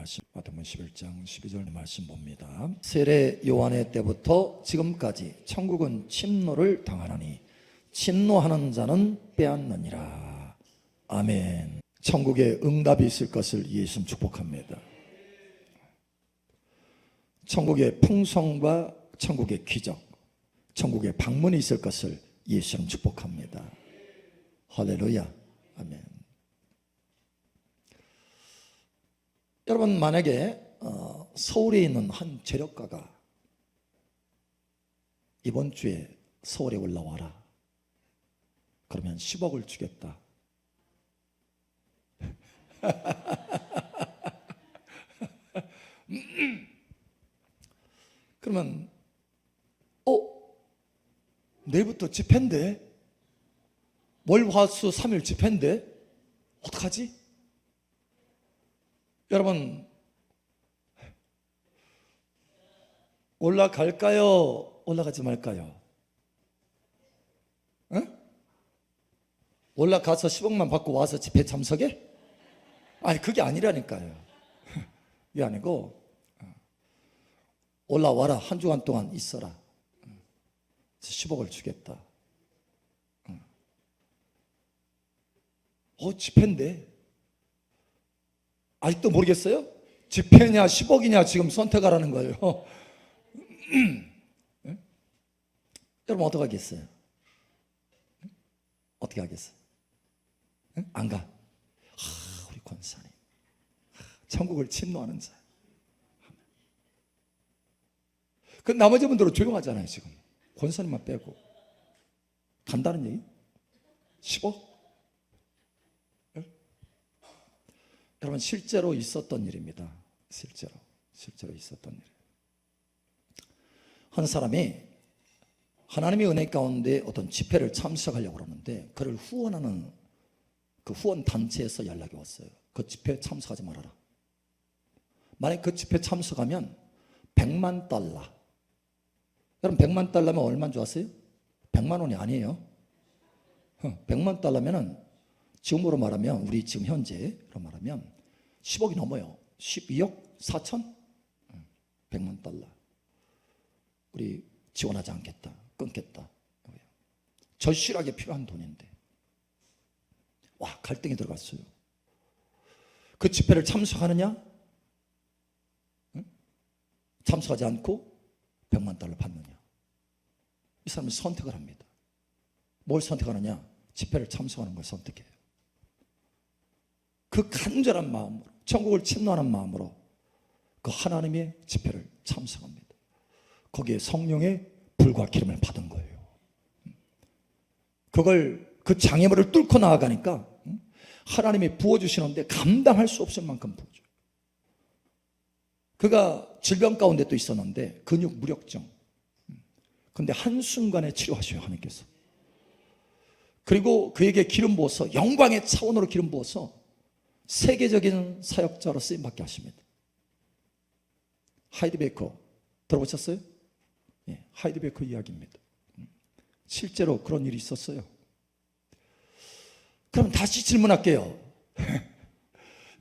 말씀 마태복음 11장 12절 말씀 봅니다. 세례 요한의 때부터 지금까지 천국은 침노를 당하나니 침노하는 자는 빼앗느니라. 아멘. 천국에 응답이 있을 것을 예수님 축복합니다. 천국의 풍성과 천국의 기적, 천국의 방문이 있을 것을 예수님 축복합니다. 할렐루야. 아멘. 여러분, 만약에 서울에 있는 한 재력가가 이번 주에 서울에 올라와라, 그러면 10억을 주겠다. 그러면 내일부터 집회인데, 월화수 3일 집회인데 어떡하지? 여러분, 올라갈까요? 올라가지 말까요? 응? 올라가서 10억만 받고 와서 집회 참석해? 아니, 그게 아니라니까요. 이게 아니고, 올라와라, 한 주간 동안 있어라, 10억을 주겠다. 집회인데 아직도 모르겠어요? 집회냐 10억이냐 지금 선택하라는 거예요. 여러분, 어떻게 하겠어요? 어떻게 하겠어요? 안 가. 우리 권사님, 천국을 침노하는 자. 그 나머지 분들은 조용하잖아요. 지금 권사님만 빼고. 간다는 얘기? 10억? 여러분, 실제로 있었던 일입니다. 실제로 있었던 일. 한 사람이 하나님의 은혜 가운데 어떤 집회를 참석하려고 그러는데, 그를 후원하는 그 후원 단체에서 연락이 왔어요. 그 집회에 참석하지 말아라. 만약 그 집회 참석하면 100만 달러. 여러분, 100만 달러면 얼마인 줄 아세요? 100만 원이 아니에요. 100만 달러면은 지금으로 말하면, 우리 지금 현재로 말하면 10억이 넘어요. 12억 4천? 100만 달러. 우리 지원하지 않겠다. 끊겠다. 절실하게 필요한 돈인데. 와, 갈등이 들어갔어요. 그 집회를 참석하느냐? 참석하지 않고 100만 달러 받느냐? 이 사람은 선택을 합니다. 뭘 선택하느냐? 집회를 참석하는 걸 선택해요. 그 간절한 마음으로, 천국을 침노하는 마음으로 그 하나님의 집회를 참석합니다. 거기에 성령의 불과 기름을 받은 거예요. 그 장애물을 뚫고 나아가니까 하나님이 부어주시는데 감당할 수 없을 만큼 부어줘요. 그가 질병 가운데 또 있었는데, 근육 무력증. 근데 한순간에 치료하셔요, 하나님께서. 그리고 그에게 기름 부어서, 영광의 차원으로 기름 부어서 세계적인 사역자로 쓰임받게 하십니다. 하이드 베이커 들어보셨어요? 예, 하이드 베이커 이야기입니다. 실제로 그런 일이 있었어요. 그럼 다시 질문할게요.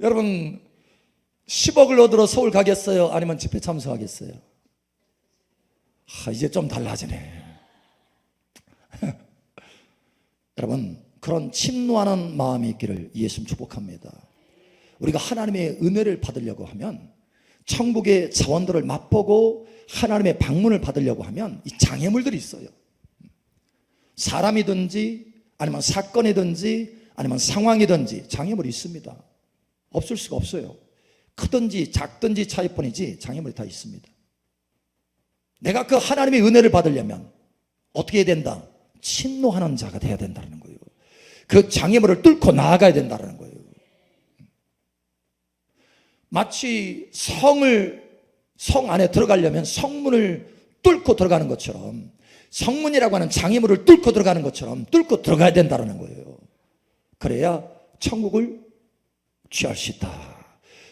여러분, 10억을 얻으러 서울 가겠어요? 아니면 집회 참석하겠어요? 이제 좀 달라지네. 여러분, 그런 침노하는 마음이 있기를 예수님 축복합니다. 우리가 하나님의 은혜를 받으려고 하면, 천국의 자원들을 맛보고 하나님의 방문을 받으려고 하면 이 장애물들이 있어요. 사람이든지 아니면 사건이든지 아니면 상황이든지 장애물이 있습니다. 없을 수가 없어요. 크든지 작든지 차이뿐이지 장애물이 다 있습니다. 내가 그 하나님의 은혜를 받으려면 어떻게 해야 된다? 침노하는 자가 돼야 된다는 거예요. 그 장애물을 뚫고 나아가야 된다는 거예요. 마치 성 안에 들어가려면 성문을 뚫고 들어가는 것처럼, 성문이라고 하는 장애물을 뚫고 들어가는 것처럼 뚫고 들어가야 된다는 거예요. 그래야 천국을 취할 수 있다.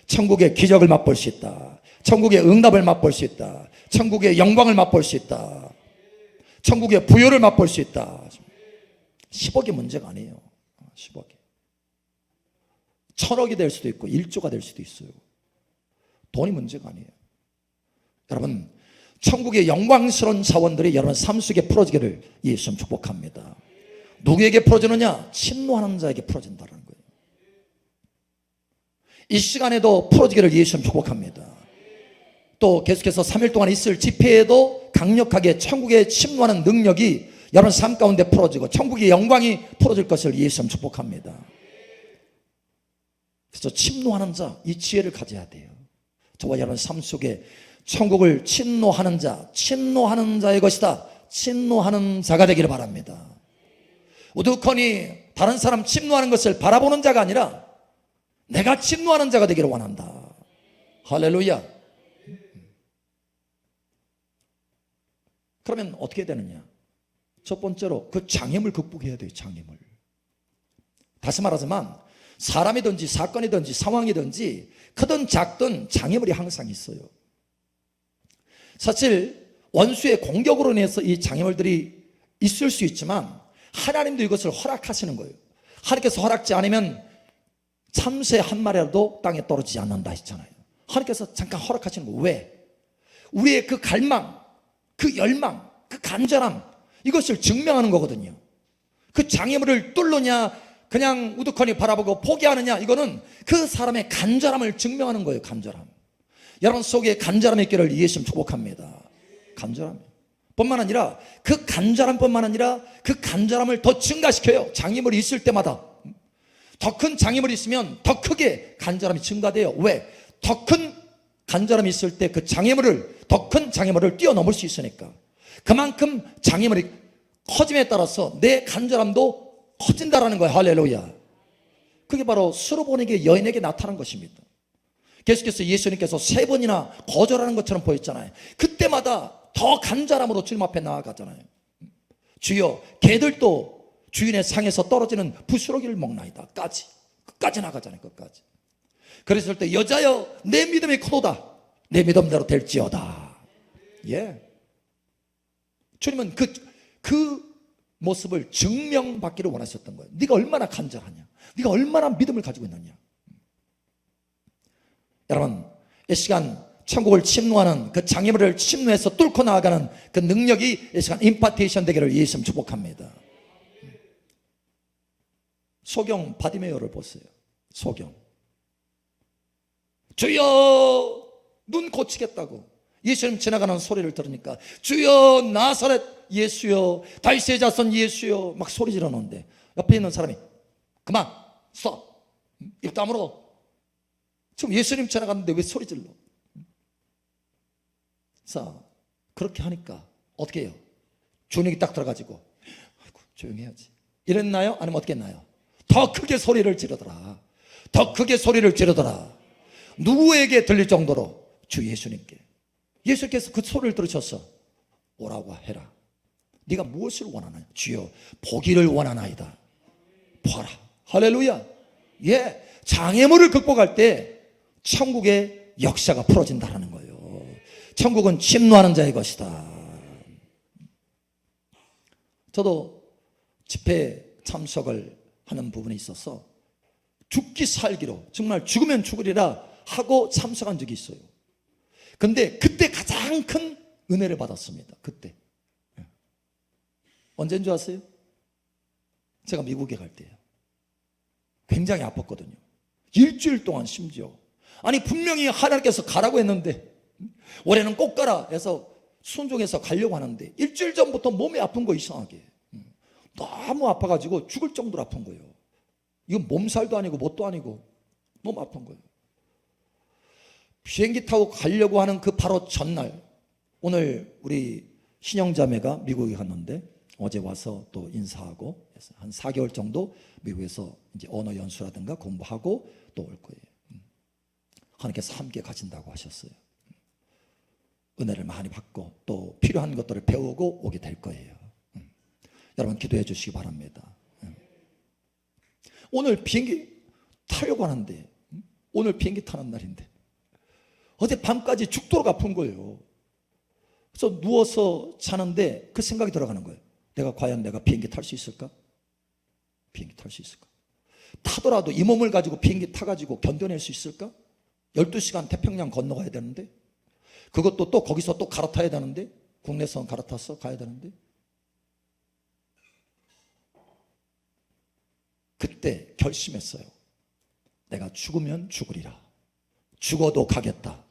천국의 기적을 맛볼 수 있다. 천국의 응답을 맛볼 수 있다. 천국의 영광을 맛볼 수 있다. 천국의 부요를 맛볼 수 있다. 10억이 문제가 아니에요. 10억이 1000억이 될 수도 있고 1조가 될 수도 있어요. 돈이 문제가 아니에요. 여러분, 천국의 영광스러운 자원들이 여러분 삶 속에 풀어지기를 예수님 축복합니다. 누구에게 풀어지느냐? 침노하는 자에게 풀어진다는 거예요. 이 시간에도 풀어지기를 예수님 축복합니다. 또 계속해서 3일 동안 있을 집회에도 강력하게 천국에 침노하는 능력이 여러분 삶 가운데 풀어지고 천국의 영광이 풀어질 것을 예수님 축복합니다. 그래서 침노하는 자, 이 지혜를 가져야 돼요. 저와 여러분 삶 속에 천국을 침노하는 자, 침노하는 자의 것이다. 침노하는 자가 되기를 바랍니다. 우두커니 다른 사람 침노하는 것을 바라보는 자가 아니라 내가 침노하는 자가 되기를 원한다. 할렐루야. 그러면 어떻게 되느냐? 첫 번째로 그 장애물 극복해야 돼요. 장애물. 다시 말하자면 사람이든지 사건이든지 상황이든지 크든 작든 장애물이 항상 있어요. 사실 원수의 공격으로 인해서 이 장애물들이 있을 수 있지만 하나님도 이것을 허락하시는 거예요. 하나님께서 허락지 않으면 참새 한 마리라도 땅에 떨어지지 않는다 했잖아요. 하나님께서 잠깐 허락하시는 거예요. 왜? 우리의 그 갈망, 그 열망, 그 간절함, 이것을 증명하는 거거든요. 그 장애물을 뚫느냐 그냥 우두커니 바라보고 포기하느냐, 이거는 그 사람의 간절함을 증명하는 거예요. 간절함. 여러분 속에 간절함이 있기를 예수님 축복합니다. 간절함 뿐만 아니라 그 간절함뿐만 아니라 그 간절함을 더 증가시켜요. 장애물이 있을 때마다 더 큰 장애물이 있으면 더 크게 간절함이 증가돼요. 왜? 더 큰 간절함이 있을 때 그 장애물을, 더 큰 장애물을 뛰어넘을 수 있으니까. 그만큼 장애물이 커짐에 따라서 내 간절함도 커진다라는 거예요. 할렐루야. 그게 바로 수르보니게 여인에게 나타난 것입니다. 계속해서 예수님께서 3번이나 거절하는 것처럼 보였잖아요. 그때마다 더 간절함으로 주님 앞에 나아가잖아요. 주여, 개들도 주인의 상에서 떨어지는 부스러기를 먹나이다. 끝까지 나가잖아요. 끝까지. 그랬을 때 여자여, 내 믿음이 크도다. 내 믿음대로 될지어다. 예. 주님은 그 모습을 증명받기를 원하셨던 거예요. 네가 얼마나 간절하냐, 네가 얼마나 믿음을 가지고 있느냐. 여러분, 이 시간 천국을 침노하는 그 장애물을 침노해서 뚫고 나아가는 그 능력이 이 시간 임파테이션 되기를 예수님 축복합니다. 소경 바디메오를 보세요. 소경, 주여 눈 고치겠다고 예수님 지나가는 소리를 들으니까 주여 나사렛 예수여, 다윗의 자손 예수여 막 소리 지르는데 옆에 있는 사람이 그만 스톱, 입 다물어. 지금 예수님 지나갔는데 왜 소리 질러? 자, 그렇게 하니까 어떻게 해요? 주눅이 딱 들어가지고 아이고 조용히 해야지 이랬나요? 아니면 어떻게 했나요? 더 크게 소리를 지르더라. 더 크게 소리를 지르더라. 누구에게 들릴 정도로? 주 예수님께. 예수께서 그 소리를 들으셔서 오라고 해라. 네가 무엇을 원하나요? 주여 보기를 원하나이다. 보라. 할렐루야. 예, 장애물을 극복할 때 천국의 역사가 풀어진다는 거예요. 천국은 침노하는 자의 것이다. 저도 집회 참석을 하는 부분에 있어서 죽기 살기로 정말 죽으면 죽으리라 하고 참석한 적이 있어요. 근데 그때 가장 큰 은혜를 받았습니다. 그때 언제인 줄 아세요? 제가 미국에 갈 때예요. 굉장히 아팠거든요. 일주일 동안 심지어. 아니 분명히 하나님께서 가라고 했는데 올해는 꼭 가라 해서 순종해서 가려고 하는데 일주일 전부터 몸이 아픈 거 이상하게. 너무 아파가지고 죽을 정도로 아픈 거예요. 이건 몸살도 아니고 뭣도 아니고 너무 아픈 거예요. 비행기 타고 가려고 하는 그 바로 전날, 오늘 우리 신영자매가 미국에 갔는데 어제 와서 또 인사하고 한 4개월 정도 미국에서 이제 언어 연수라든가 공부하고 또 올 거예요. 하나님께서 함께 가신다고 하셨어요. 은혜를 많이 받고 또 필요한 것들을 배우고 오게 될 거예요. 여러분 기도해 주시기 바랍니다. 오늘 비행기 타려고 하는데, 오늘 비행기 타는 날인데 어제 밤까지 죽도록 아픈 거예요. 그래서 누워서 자는데 그 생각이 들어가는 거예요. 과연 내가 비행기 탈 수 있을까? 비행기 탈 수 있을까? 타더라도 이 몸을 가지고 비행기 타가지고 견뎌낼 수 있을까? 12시간 태평양 건너가야 되는데, 그것도 또 거기서 또 갈아타야 되는데, 국내선 갈아타서 가야 되는데, 그때 결심했어요. 내가 죽으면 죽으리라. 죽어도 가겠다.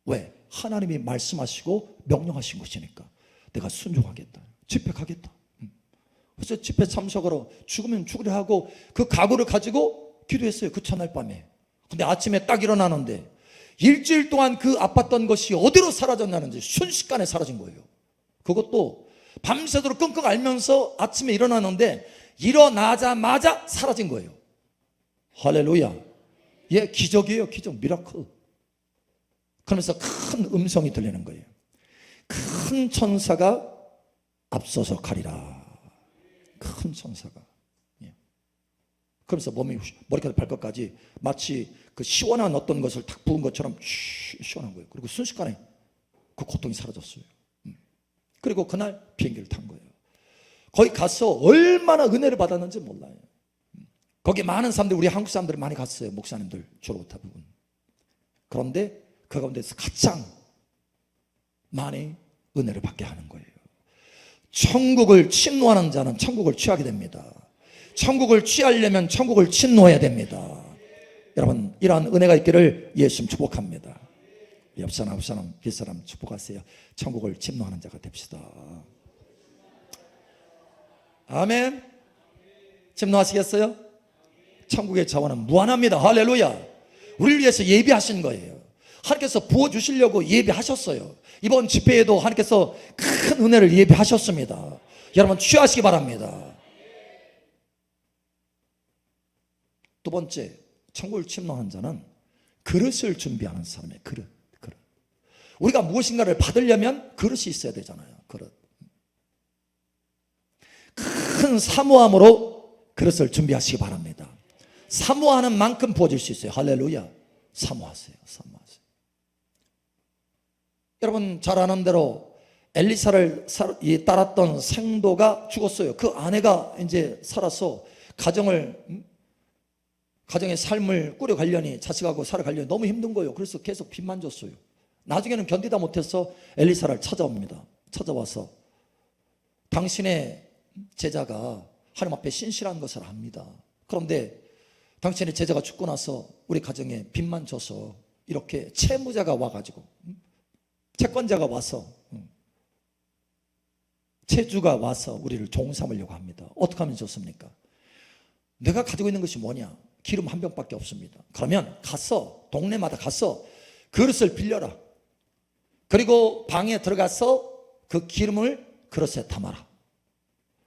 왜? 하나님이 말씀하시고 명령하신 것이니까 내가 순종하겠다. 집회 가겠다. 그래서 집회 참석하러 죽으면 죽으리라 하고 그 각오를 가지고 기도했어요. 그 첫날 밤에. 근데 아침에 딱 일어나는데 일주일 동안 그 아팠던 것이 어디로 사라졌냐는지 순식간에 사라진 거예요. 그것도 밤새도록 끙끙 앓면서 아침에 일어나는데 일어나자마자 사라진 거예요. 할렐루야. 예, 기적이에요. 기적, 미라클. 그러면서 큰 음성이 들리는 거예요. 큰 천사가 앞서서 가리라. 큰 천사가. 예. 그러면서 몸이 머리카락 발끝까지 마치 그 시원한 어떤 것을 탁 부은 것처럼 시원한 거예요. 그리고 순식간에 그 고통이 사라졌어요. 그리고 그날 비행기를 탄 거예요. 거기 가서 얼마나 은혜를 받았는지 몰라요. 거기 많은 사람들, 우리 한국 사람들이 많이 갔어요. 목사님들 주로 대부분. 그런데 그 가운데서 가장 많이 은혜를 받게 하는 거예요. 천국을 침노하는 자는 천국을 취하게 됩니다. 천국을 취하려면 천국을 침노해야 됩니다. 여러분, 이러한 은혜가 있기를 예수님 축복합니다. 옆사람, 앞사람, 뒷사람 축복하세요. 천국을 침노하는 자가 됩시다. 아멘. 침노하시겠어요? 천국의 자원은 무한합니다. 할렐루야. 우리를 위해서 예비하신 거예요. 하나님께서 부어주시려고 예비하셨어요. 이번 집회에도 하나님께서 큰 은혜를 예비하셨습니다. 여러분 취하시기 바랍니다. 두 번째, 천국을 침노하는 자는 그릇을 준비하는 사람이에요. 그릇. 우리가 무엇인가를 받으려면 그릇이 있어야 되잖아요. 그릇. 큰 사모함으로 그릇을 준비하시기 바랍니다. 사모하는 만큼 부어질 수 있어요. 할렐루야. 사모하세요. 여러분 잘 아는 대로 엘리사를 따랐던 생도가 죽었어요. 그 아내가 이제 살아서 가정의 삶을 꾸려가려니, 자식하고 살아가려니 너무 힘든 거예요. 그래서 계속 빚만 줬어요. 나중에는 견디다 못해서 엘리사를 찾아옵니다. 찾아와서 당신의 제자가 하나님 앞에 신실한 것을 압니다. 그런데 당신의 제자가 죽고 나서 우리 가정에 빚만 져서 이렇게 채무자가 와가지고, 채권자가 와서, 채주가 와서 우리를 종삼으려고 합니다. 어떻게 하면 좋습니까? 내가 가지고 있는 것이 뭐냐? 기름 한 병밖에 없습니다. 그러면 가서 동네마다 가서 그릇을 빌려라. 그리고 방에 들어가서 그 기름을 그릇에 담아라.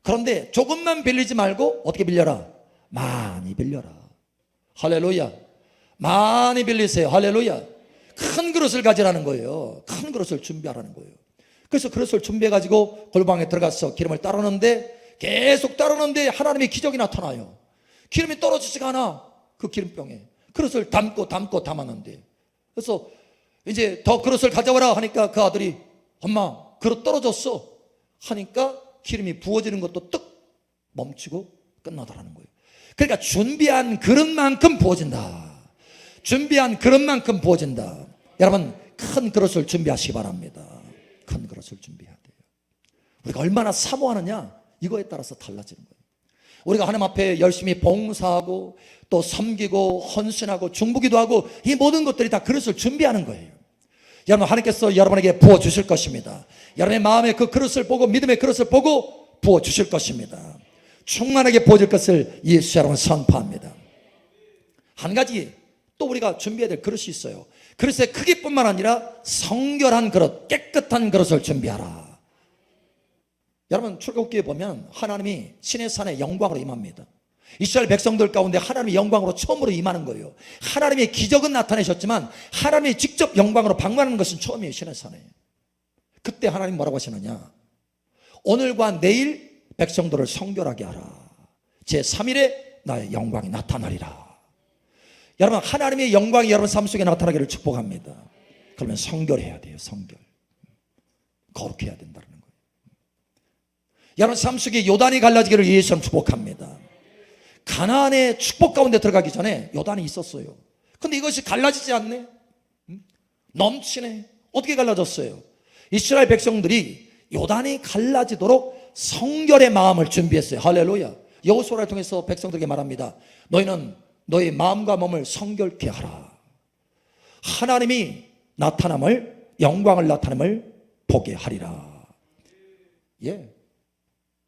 그런데 조금만 빌리지 말고 어떻게 빌려라? 많이 빌려라. 할렐루야. 많이 빌리세요. 할렐루야. 큰 그릇을 가지라는 거예요. 큰 그릇을 준비하라는 거예요. 그래서 그릇을 준비해가지고 골방에 들어가서 기름을 따르는데, 계속 따르는데 하나님의 기적이 나타나요. 기름이 떨어지지가 않아. 그 기름병에 그릇을 담고 담았는데, 그래서 이제 더 그릇을 가져와라 하니까 그 아들이, 엄마 그릇 떨어졌어 하니까 기름이 부어지는 것도 뚝 멈추고 끝나더라는 거예요. 그러니까 준비한 그릇만큼 부어진다. 준비한 그릇만큼 부어진다. 여러분 큰 그릇을 준비하시기 바랍니다. 큰 그릇을 준비해야 돼요. 우리가 얼마나 사모하느냐, 이거에 따라서 달라지는 거예요. 우리가 하나님 앞에 열심히 봉사하고 또 섬기고 헌신하고 중보기도 하고, 이 모든 것들이 다 그릇을 준비하는 거예요. 여러분 하나님께서 여러분에게 부어주실 것입니다. 여러분의 마음의 그 그릇을 보고, 믿음의 그릇을 보고 부어주실 것입니다. 충만하게 부어질 것을 예수 여러분 선포합니다. 한 가지 또 우리가 준비해야 될 그릇이 있어요. 그릇의 크기뿐만 아니라 성결한 그릇, 깨끗한 그릇을 준비하라. 여러분 출애굽기에 보면 하나님이 시내산에 영광으로 임합니다. 이스라엘 백성들 가운데 하나님의 영광으로 처음으로 임하는 거예요. 하나님의 기적은 나타내셨지만 하나님이 직접 영광으로 방문하는 것은 처음이에요. 시내산에. 그때 하나님 뭐라고 하시느냐? 오늘과 내일 백성들을 성결하게 하라. 제3일에 나의 영광이 나타나리라. 여러분 하나님의 영광이 여러분 삶 속에 나타나기를 축복합니다. 그러면 성결해야 돼요. 성결. 거룩해야 된다는 거예요. 여러분 삶 속에 요단이 갈라지기를 예수님 축복합니다. 가나안의 축복 가운데 들어가기 전에 요단이 있었어요. 근데 이것이 갈라지지 않네. 넘치네. 어떻게 갈라졌어요? 이스라엘 백성들이 요단이 갈라지도록 성결의 마음을 준비했어요. 할렐루야. 여호수아를 통해서 백성들에게 말합니다. 너희는 너희 마음과 몸을 성결케 하라. 하나님이 나타남을, 영광을 나타남을 보게 하리라. 예.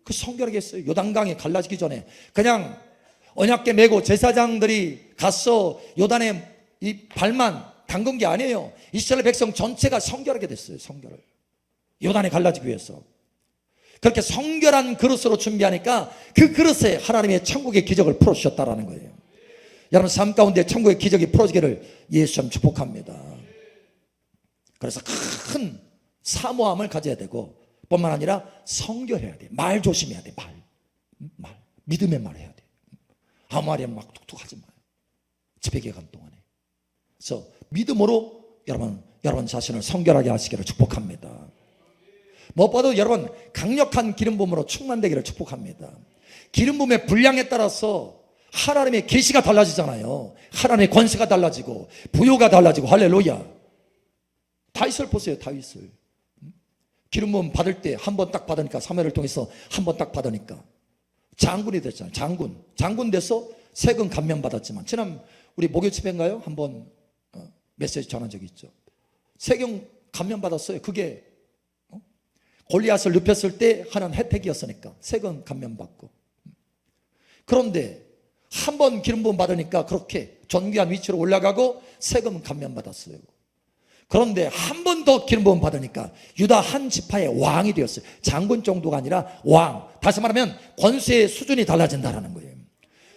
그 성결하게 했어요. 요단강이 갈라지기 전에 그냥 언약궤 메고 제사장들이 가서 요단에 이 발만 담근 게 아니에요. 이스라엘 백성 전체가 성결하게 됐어요. 성결을. 요단에 갈라지기 위해서. 그렇게 성결한 그릇으로 준비하니까 그 그릇에 하나님의 천국의 기적을 풀어주셨다라는 거예요. 여러분 삶 가운데 천국의 기적이 풀어지기를 예수님 축복합니다. 그래서 큰 사모함을 가져야 되고 뿐만 아니라 성결해야 돼. 말 조심해야 돼. 말. 믿음의 말을 해야 돼. 아무 말이나 막 툭툭 하지 마요. 집회 기간 동안에. 그래서 믿음으로 여러분 자신을 성결하게 하시기를 축복합니다. 무엇보다도 여러분 강력한 기름 부음으로 충만되기를 축복합니다. 기름 부음의 분량에 따라서 하나님의 계시가 달라지잖아요. 하나님의 권세가 달라지고 부요가 달라지고 할렐루야. 다윗을 보세요. 다윗을 기름 부음 받을 때 한 번 딱 받으니까 사무엘을 통해서 한 번 딱 받으니까 장군이 됐잖아요. 장군 돼서 세금 감면 받았지만 지난 우리 목요 집회인가요? 한번 메시지 전한 적이 있죠. 세금 감면 받았어요. 그게 골리앗을 눕혔을 때 하는 혜택이었으니까 세금 감면 받고. 그런데 한 번 기름 부음 받으니까 그렇게 존귀한 위치로 올라가고 세금 감면 받았어요. 그런데 한 번 더 기름 부음 받으니까 유다 한 지파의 왕이 되었어요. 장군 정도가 아니라 왕. 다시 말하면 권세의 수준이 달라진다라는 거예요.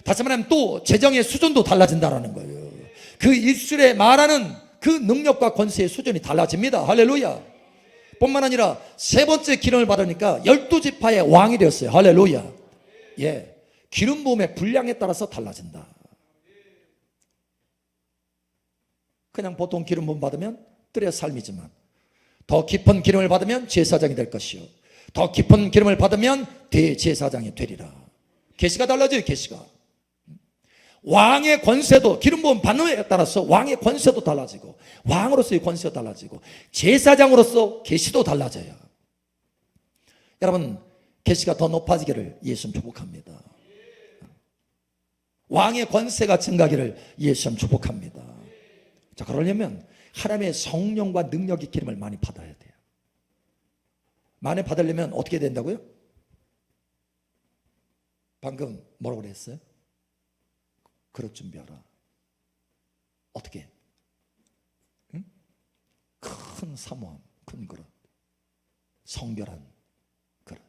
다시 말하면 또 재정의 수준도 달라진다라는 거예요. 그 입술에 말하는 그 능력과 권세의 수준이 달라집니다. 할렐루야. 뿐만 아니라 세 번째 기름을 받으니까 12지파의 왕이 되었어요. 할렐루야. 예. 기름 부음의 분량에 따라서 달라진다. 그냥 보통 기름 부음 받으면 뜰의 삶이지만 더 깊은 기름을 받으면 제사장이 될 것이요 더 깊은 기름을 받으면 대제사장이 되리라. 계시가 달라져요. 계시가. 왕의 권세도 기름 부음 받는 것에 따라서 왕의 권세도 달라지고 왕으로서의 권세도 달라지고 제사장으로서 계시도 달라져요. 여러분 계시가 더 높아지기를 예수님 축복합니다. 왕의 권세가 증가하기를 예수님 축복합니다. 자, 그러려면 하나님의 성령과 능력의 기름을 많이 받아야 돼요. 많이 받으려면 어떻게 된다고요? 방금 뭐라고 그랬어요? 그릇 준비하라. 어떻게? 응? 큰 사모함, 큰 그릇, 성결한 그릇.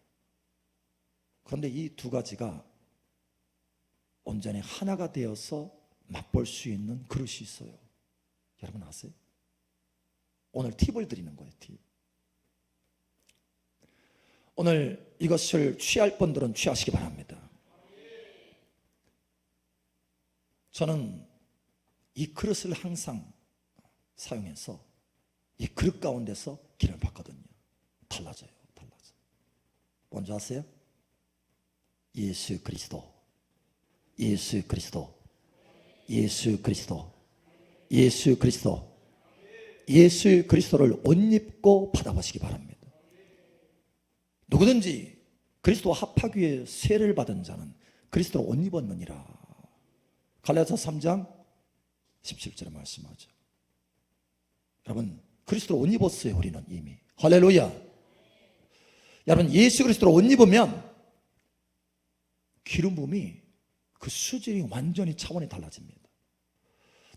그런데 이 두 가지가 온전히 하나가 되어서 맛볼 수 있는 그릇이 있어요. 여러분 아세요? 오늘 팁을 드리는 거예요. 팁. 오늘 이것을 취할 분들은 취하시기 바랍니다. 저는 이 그릇을 항상 사용해서 이 그릇 가운데서 기름을 받거든요. 달라져요. 뭔지 아세요? 예수 그리스도, 예수 그리스도, 예수 그리스도, 예수 그리스도, 예수 그리스도를 옷 입고 받아보시기 바랍니다. 누구든지 그리스도와 합하기 위해 세례를 받은 자는 그리스도를 옷 입었느니라. 갈라디아서 3장 17절에 말씀하죠. 여러분 그리스도를 옷 입었어요. 우리는 이미. 할렐루야. 여러분 예수 그리스도를 옷 입으면 기름 부음이 그 수준이 완전히 차원이 달라집니다.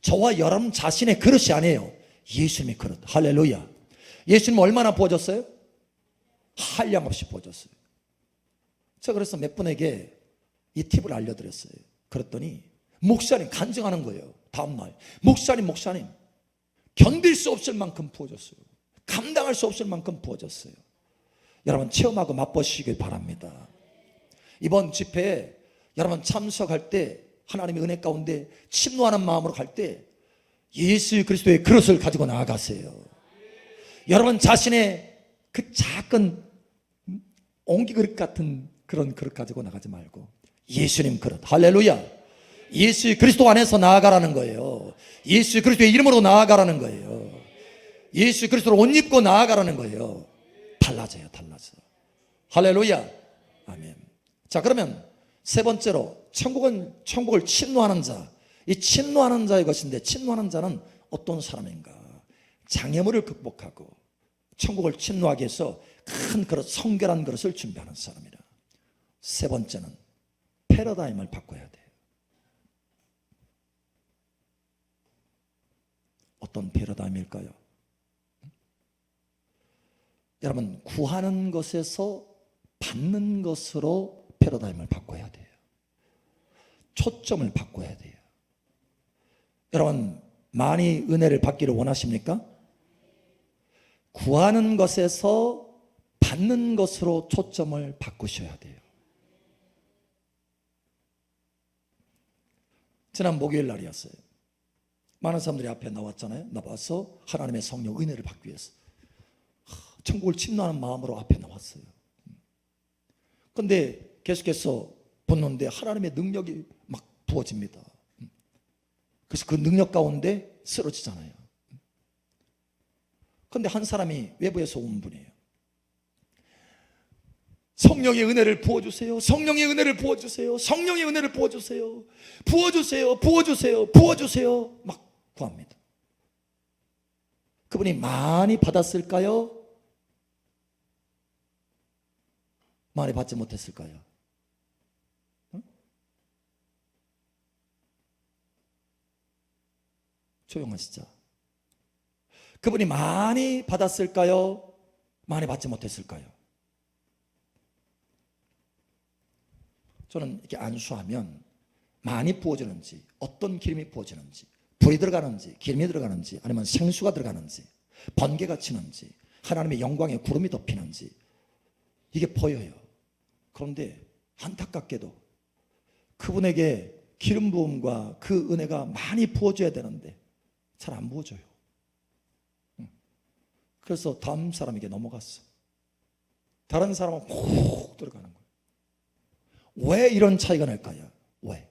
저와 여러분 자신의 그릇이 아니에요. 예수님의 그릇. 할렐루야. 예수님 얼마나 부어졌어요? 한량없이 부어졌어요. 제가 그래서 몇 분에게 이 팁을 알려드렸어요. 그랬더니 목사님 간증하는 거예요. 다음날 목사님 견딜 수 없을 만큼 부어졌어요. 감당할 수 없을 만큼 부어졌어요. 여러분 체험하고 맛보시길 바랍니다. 이번 집회에 여러분 참석할 때 하나님의 은혜 가운데 침노하는 마음으로 갈 때 예수 그리스도의 그릇을 가지고 나아가세요. 여러분 자신의 그 작은 옹기 그릇 같은 그런 그릇 가지고 나가지 말고 예수님 그릇. 할렐루야. 예수 그리스도 안에서 나아가라는 거예요. 예수 그리스도의 이름으로 나아가라는 거예요. 예수 그리스도를 옷 입고 나아가라는 거예요. 달라져요. 달라져. 할렐루야. 아멘. 자, 그러면 세 번째로 천국을 침노하는 자. 이 침노하는 자의 것인데, 침노하는 자는 어떤 사람인가? 장애물을 극복하고 천국을 침노하기 위해서 큰 그릇, 성결한 그릇을 준비하는 사람이라. 세 번째는 패러다임을 바꿔야 돼요. 어떤 패러다임일까요? 여러분, 구하는 것에서 받는 것으로 패러다임을 바꿔야 돼요. 초점을 바꿔야 돼요. 여러분, 많이 은혜를 받기를 원하십니까? 구하는 것에서 받는 것으로 초점을 바꾸셔야 돼요. 지난 목요일 날이었어요. 많은 사람들이 앞에 나왔잖아요. 나와서 하나님의 성령 은혜를 받기 위해서 천국을 침노하는 마음으로 앞에 나왔어요. 그런데 계속해서 보는데 하나님의 능력이 막 부어집니다. 그래서 그 능력 가운데 쓰러지잖아요. 그런데 한 사람이 외부에서 온 분이에요. 성령의 은혜를 부어주세요. 성령의 은혜를 부어주세요. 성령의 은혜를 부어주세요. 부어주세요. 부어주세요. 부어주세요. 막 구합니다. 그분이 많이 받았을까요? 많이 받지 못했을까요? 응? 조용하시죠. 그분이 많이 받았을까요? 많이 받지 못했을까요? 저는 이렇게 안수하면 많이 부어지는지, 어떤 기름이 부어지는지, 불이 들어가는지, 기름이 들어가는지, 아니면 생수가 들어가는지, 번개가 치는지, 하나님의 영광의 구름이 덮이는지 이게 보여요. 그런데 안타깝게도 그분에게 기름 부음과 그 은혜가 많이 부어줘야 되는데 잘 안 부어줘요. 그래서 다음 사람에게 넘어갔어. 다른 사람은 콕 들어가는 거예요. 왜 이런 차이가 날까요? 왜?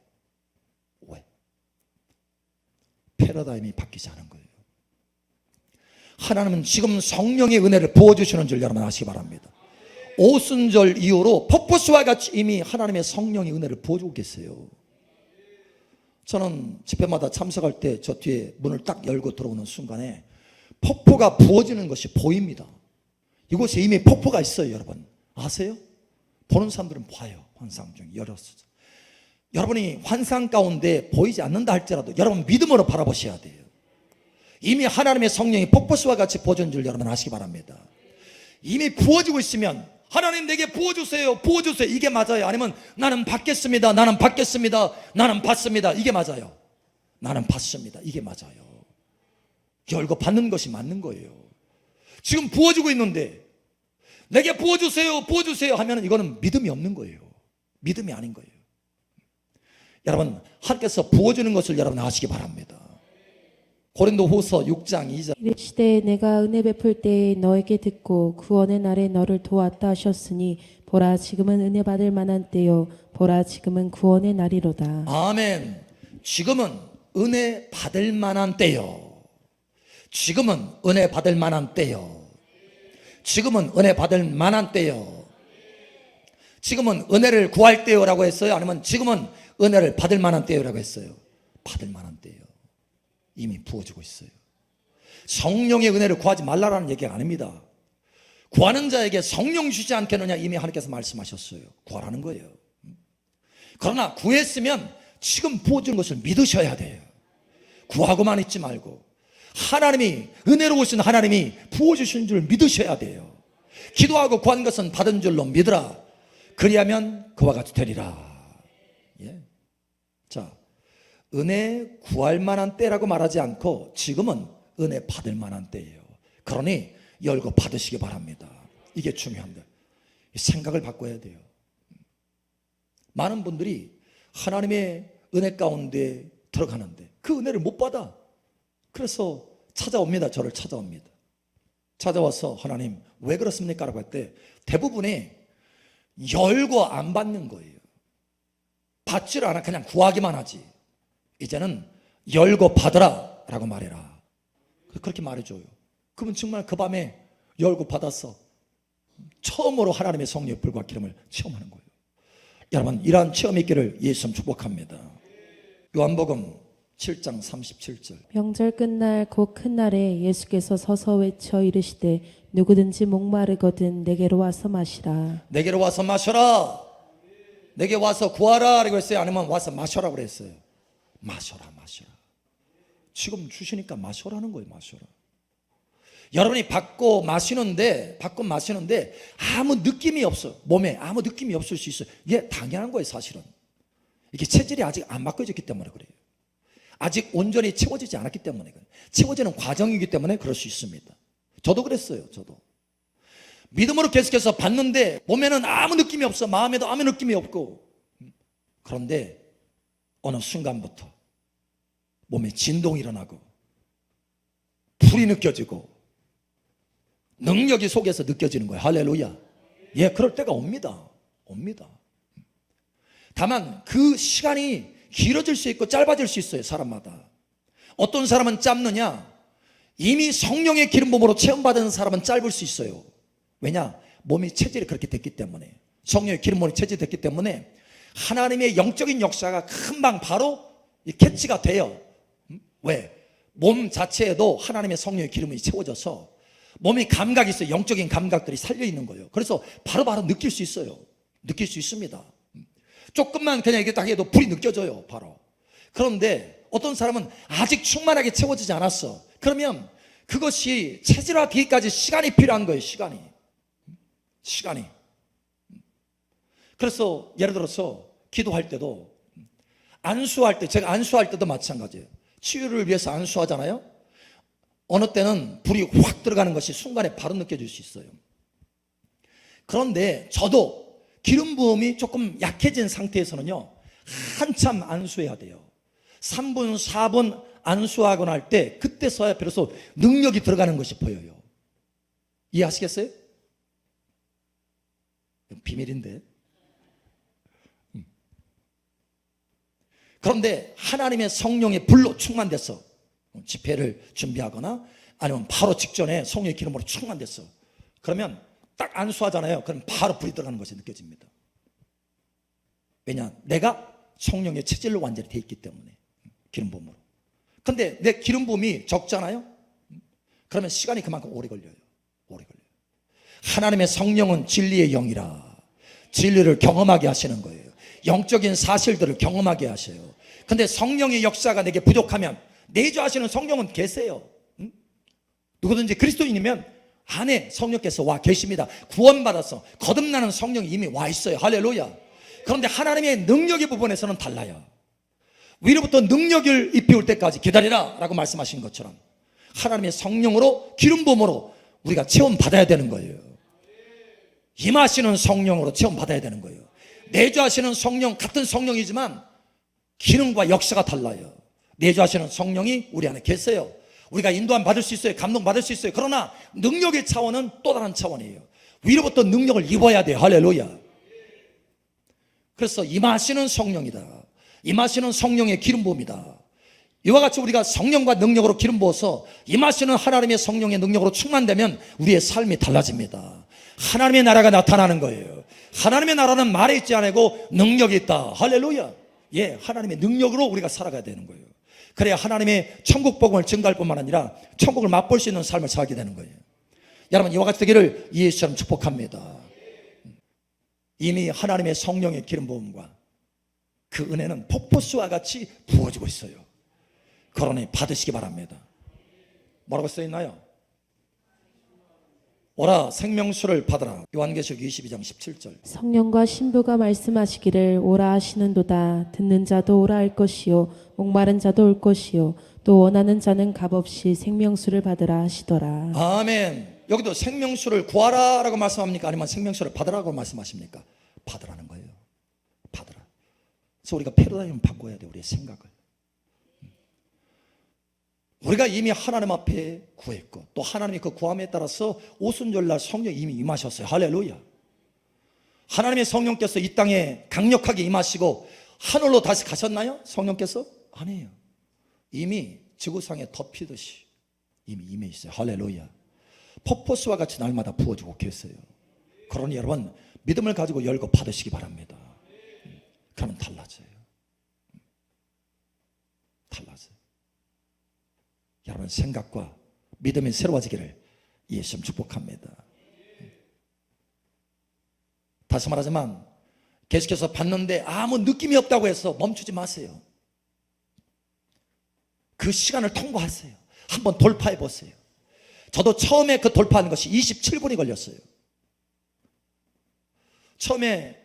패러다임이 바뀌지 않은 거예요. 하나님은 지금 성령의 은혜를 부어주시는 줄 여러분 아시기 바랍니다. 오순절 이후로 폭포수와 같이 이미 하나님의 성령의 은혜를 부어주고 계세요. 저는 집회마다 참석할 때 저 뒤에 문을 딱 열고 들어오는 순간에 폭포가 부어지는 것이 보입니다. 이곳에 이미 폭포가 있어요. 여러분 아세요? 보는 사람들은 봐요. 환상 중에 열었어. 여러분이 환상 가운데 보이지 않는다 할지라도 여러분 믿음으로 바라보셔야 돼요. 이미 하나님의 성령이 폭포수와 같이 부어진 줄 여러분 아시기 바랍니다. 이미 부어지고 있으면 하나님 내게 부어주세요. 부어주세요. 이게 맞아요. 아니면 나는 받겠습니다. 나는 받겠습니다. 나는 받습니다. 이게 맞아요. 나는 받습니다. 이게 맞아요. 열고 받는 것이 맞는 거예요. 지금 부어지고 있는데 내게 부어주세요. 부어주세요 하면 이거는 믿음이 없는 거예요. 믿음이 아닌 거예요. 여러분 하나님께서 부어주는 것을 여러분 아시기 바랍니다. 고린도후서 6장 2절 이르시되 내가 은혜 베풀 때에 너에게 듣고 구원의 날에 너를 도왔다 하셨으니 보라 지금은 은혜 받을 만한 때요 보라 지금은 구원의 날이로다. 아멘. 지금은 은혜 받을 만한 때요. 지금은 은혜 받을 만한 때요. 지금은 은혜 받을 만한 때요. 지금은 은혜를 구할 때요라고 했어요? 아니면 지금은 은혜를 받을 만한 때요라고 했어요? 받을 만한 때요. 이미 부어지고 있어요. 성령의 은혜를 구하지 말라라는 얘기가 아닙니다. 구하는 자에게 성령 주지 않겠느냐 이미 하나님께서 말씀하셨어요. 구하라는 거예요. 그러나 구했으면 지금 부어진 것을 믿으셔야 돼요. 구하고만 있지 말고 하나님이 은혜로우신 하나님이 부어주신 줄 믿으셔야 돼요. 기도하고 구한 것은 받은 줄로 믿으라. 그리하면 그와 같이 되리라. 예. 자, 은혜 구할 만한 때라고 말하지 않고 지금은 은혜 받을 만한 때예요. 그러니 열고 받으시기 바랍니다. 이게 중요합니다. 생각을 바꿔야 돼요. 많은 분들이 하나님의 은혜 가운데 들어가는데 그 은혜를 못 받아. 그래서 찾아옵니다. 저를 찾아옵니다. 찾아와서 하나님 왜 그렇습니까? 라고 할 때 대부분이 열고 안 받는 거예요. 받지를 않아. 그냥 구하기만 하지. 이제는 열고 받으라 라고 말해라. 그렇게 말해줘요. 그러면 정말 그 밤에 열고 받았어. 처음으로 하나님의 성령의 불과 기름을 체험하는 거예요. 여러분, 이러한 체험이 있기를 예수님 축복합니다. 요한복음 7장 37절. 명절 끝날 곧 큰 날에 예수께서 서서 외쳐 이르시되 누구든지 목마르거든 내게로 와서 마시라. 내게로 와서 마셔라. 내게 와서 구하라 라고 했어요? 아니면 와서 마셔라 그랬어요? 마셔라, 마셔라. 지금 주시니까 마셔라는 거예요. 마셔라. 여러분이 받고 마시는데 아무 느낌이 없어. 몸에 아무 느낌이 없을 수 있어요. 이게 당연한 거예요. 사실은 이게 체질이 아직 안 바꿔졌기 때문에 그래요. 아직 온전히 채워지지 않았기 때문에 그래요. 채워지는 과정이기 때문에 그럴 수 있습니다. 저도 그랬어요. 저도 믿음으로 계속해서 받는데 몸에는 아무 느낌이 없어. 마음에도 아무 느낌이 없고. 그런데 어느 순간부터 몸에 진동이 일어나고 불이 느껴지고 능력이 속에서 느껴지는 거예요. 할렐루야. 예, 그럴 때가 옵니다. 다만 그 시간이 길어질 수 있고 짧아질 수 있어요. 사람마다. 어떤 사람은 짧느냐? 이미 성령의 기름 부음으로 체험받은 사람은 짧을 수 있어요. 왜냐? 몸이 체질이 그렇게 됐기 때문에. 성령의 기름 부음으로 체질됐기 때문에 하나님의 영적인 역사가 금방 바로 캐치가 돼요. 왜? 몸 자체에도 하나님의 성령의 기름이 채워져서 몸이 감각이 있어요. 영적인 감각들이 살려있는 거예요. 그래서 바로바로 느낄 수 있어요. 느낄 수 있습니다. 조금만 그냥 이게 딱 해도 불이 느껴져요. 바로. 그런데 어떤 사람은 아직 충만하게 채워지지 않았어. 그러면 그것이 체질화되기까지 시간이 필요한 거예요. 시간이. 그래서 예를 들어서 기도할 때도 안수할 때, 제가 안수할 때도 마찬가지예요. 치유를 위해서 안수하잖아요. 어느 때는 불이 확 들어가는 것이 순간에 바로 느껴질 수 있어요. 그런데 저도 기름 부음이 조금 약해진 상태에서는요, 한참 안수해야 돼요. 3분, 4분 안수하고 날 때 그때서야 비로소 능력이 들어가는 것이 보여요. 이해하시겠어요? 비밀인데. 그런데 하나님의 성령의 불로 충만됐어. 집회를 준비하거나 아니면 바로 직전에 성령의 기름으로 충만됐어. 그러면 딱 안수하잖아요. 그럼 바로 불이 들어가는 것이 느껴집니다. 왜냐? 내가 성령의 체질로 완전히 돼 있기 때문에. 기름 부음으로. 근데 내 기름 부음이 적잖아요. 그러면 시간이 그만큼 오래 걸려요. 하나님의 성령은 진리의 영이라 진리를 경험하게 하시는 거예요. 영적인 사실들을 경험하게 하셔요. 근데 성령의 역사가 내게 부족하면 내주하시는 성령은 계세요. 누구든지 그리스도인이면 안에 성령께서 와 계십니다. 구원받아서 거듭나는 성령이 이미 와 있어요. 할렐루야. 그런데 하나님의 능력의 부분에서는 달라요. 위로부터 능력을 입혀올 때까지 기다리라 라고 말씀하신 것처럼 하나님의 성령으로 기름 부음으로 우리가 체험받아야 되는 거예요. 임하시는 성령으로 체험받아야 되는 거예요. 내주하시는 성령, 같은 성령이지만 기능과 역사가 달라요. 내주하시는 성령이 우리 안에 계세요. 우리가 인도함 받을 수 있어요. 감동 받을 수 있어요. 그러나 능력의 차원은 또 다른 차원이에요. 위로부터 능력을 입어야 돼요. 할렐루야. 그래서 임하시는 성령이다. 임하시는 성령의 기름 부음이다. 이와 같이 우리가 성령과 능력으로 기름 부어서 임하시는 하나님의 성령의 능력으로 충만되면 우리의 삶이 달라집니다. 하나님의 나라가 나타나는 거예요. 하나님의 나라는 말에 있지 않고 능력이 있다. 할렐루야. 예, 하나님의 능력으로 우리가 살아가야 되는 거예요. 그래야 하나님의 천국 복음을 증가할 뿐만 아니라 천국을 맛볼 수 있는 삶을 살게 되는 거예요. 여러분, 이와 같이 되기를 예수처럼 축복합니다. 이미 하나님의 성령의 기름 부음과 그 은혜는 폭포수와 같이 부어지고 있어요. 그러니 받으시기 바랍니다. 뭐라고 써있나요? 오라 생명수를 받으라. 요한계시록 22장 17절. 성령과 신부가 말씀하시기를 오라 하시는도다. 듣는 자도 오라 할 것이요 목마른 자도 올 것이요 또 원하는 자는 값없이 생명수를 받으라 하시더라. 아멘. 여기도 생명수를 구하라 라고 말씀합니까? 아니면 생명수를 받으라고 말씀하십니까? 받으라는 거예요. 받으라. 그래서 우리가 패러다임을 바꿔야 돼요. 우리의 생각을. 우리가 이미 하나님 앞에 구했고 또 하나님이 그 구함에 따라서 오순절날 성령이 이미 임하셨어요. 할렐루야. 하나님의 성령께서 이 땅에 강력하게 임하시고 하늘로 다시 가셨나요? 성령께서? 아니에요. 이미 지구상에 덮이듯이 이미 임해 있어요. 할렐루야. 폭포수와 같이 날마다 부어주고 계세요. 그러니 여러분 믿음을 가지고 열고 받으시기 바랍니다. 그러면 달라져요. 달라져요. 여러분 생각과 믿음이 새로워지기를 예수님 축복합니다. 다시 말하지만 계속해서 받는데 아무 느낌이 없다고 해서 멈추지 마세요. 그 시간을 통과하세요. 한번 돌파해 보세요. 저도 처음에 그 돌파하는 것이 27분이 걸렸어요. 처음에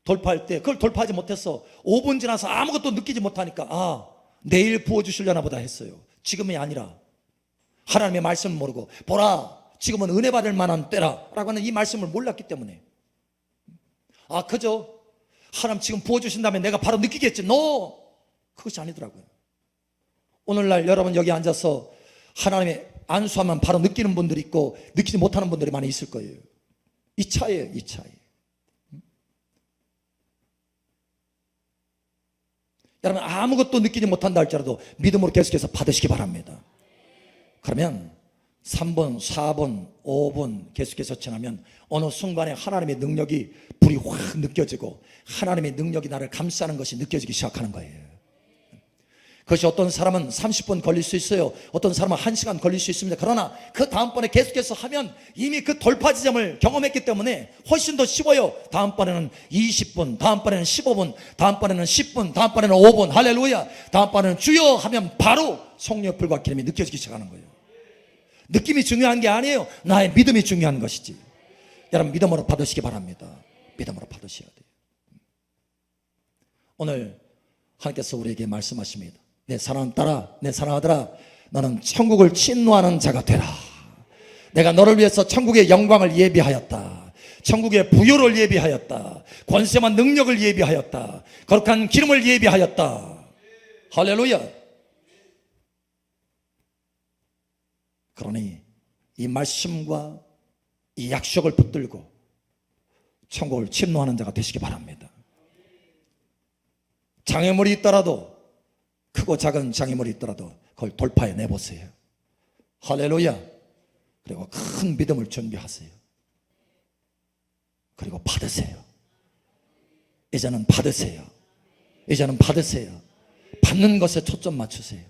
돌파할 때 그걸 돌파하지 못해서 5분 지나서 아무것도 느끼지 못하니까 내일 부어주시려나 보다 했어요. 지금이 아니라 하나님의 말씀을 모르고 보라 지금은 은혜 받을 만한 때라 라고 하는 이 말씀을 몰랐기 때문에 그저 하나님 지금 부어주신다면 내가 바로 느끼겠지. 그것이 아니더라고요. 오늘날 여러분 여기 앉아서 하나님의 안수하면 바로 느끼는 분들이 있고 느끼지 못하는 분들이 많이 있을 거예요. 이 차이예요. 이 차이. 여러분 아무것도 느끼지 못한다 할지라도 믿음으로 계속해서 받으시기 바랍니다. 그러면 3분, 4분, 5분 계속해서 지나면 어느 순간에 하나님의 능력이 불이 확 느껴지고 하나님의 능력이 나를 감싸는 것이 느껴지기 시작하는 거예요. 그것이 어떤 사람은 30분 걸릴 수 있어요. 어떤 사람은 1시간 걸릴 수 있습니다. 그러나 그 다음번에 계속해서 하면 이미 그 돌파 지점을 경험했기 때문에 훨씬 더 쉬워요. 다음번에는 20분, 다음번에는 15분, 다음번에는 10분, 다음번에는 5분. 할렐루야. 다음번에는 주여 하면 바로 성령의 불과 기름이 느껴지기 시작하는 거예요. 느낌이 중요한 게 아니에요. 나의 믿음이 중요한 것이지. 여러분 믿음으로 받으시기 바랍니다. 믿음으로 받으셔야 돼요. 오늘 하나님께서 우리에게 말씀하십니다. 내 사랑하는 딸아, 내 사랑하더라, 너는 천국을 침노하는 자가 되라. 내가 너를 위해서 천국의 영광을 예비하였다. 천국의 부요를 예비하였다. 권세와 능력을 예비하였다. 거룩한 기름을 예비하였다. 할렐루야. 그러니 이 말씀과 이 약속을 붙들고 천국을 침노하는 자가 되시기 바랍니다. 장애물이 있더라도, 크고 작은 장애물이 있더라도 그걸 돌파해 내보세요. 할렐루야. 그리고 큰 믿음을 준비하세요. 그리고 받으세요. 이제는 받으세요. 이제는 받으세요. 받는 것에 초점 맞추세요.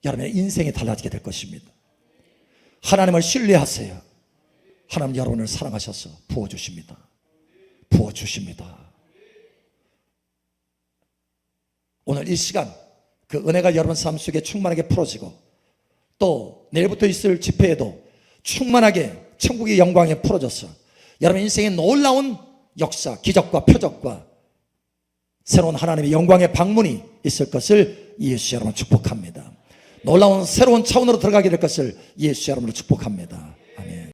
여러분의 인생이 달라지게 될 것입니다. 하나님을 신뢰하세요. 하나님 여러분을 사랑하셔서 부어주십니다. 부어주십니다. 오늘 이 시간 그 은혜가 여러분 삶 속에 충만하게 풀어지고 또 내일부터 있을 집회에도 충만하게 천국의 영광에 풀어져서 여러분 인생에 놀라운 역사, 기적과 표적과 새로운 하나님의 영광의 방문이 있을 것을 예수 여러분 축복합니다. 놀라운 새로운 차원으로 들어가게 될 것을 예수 여러분을 축복합니다.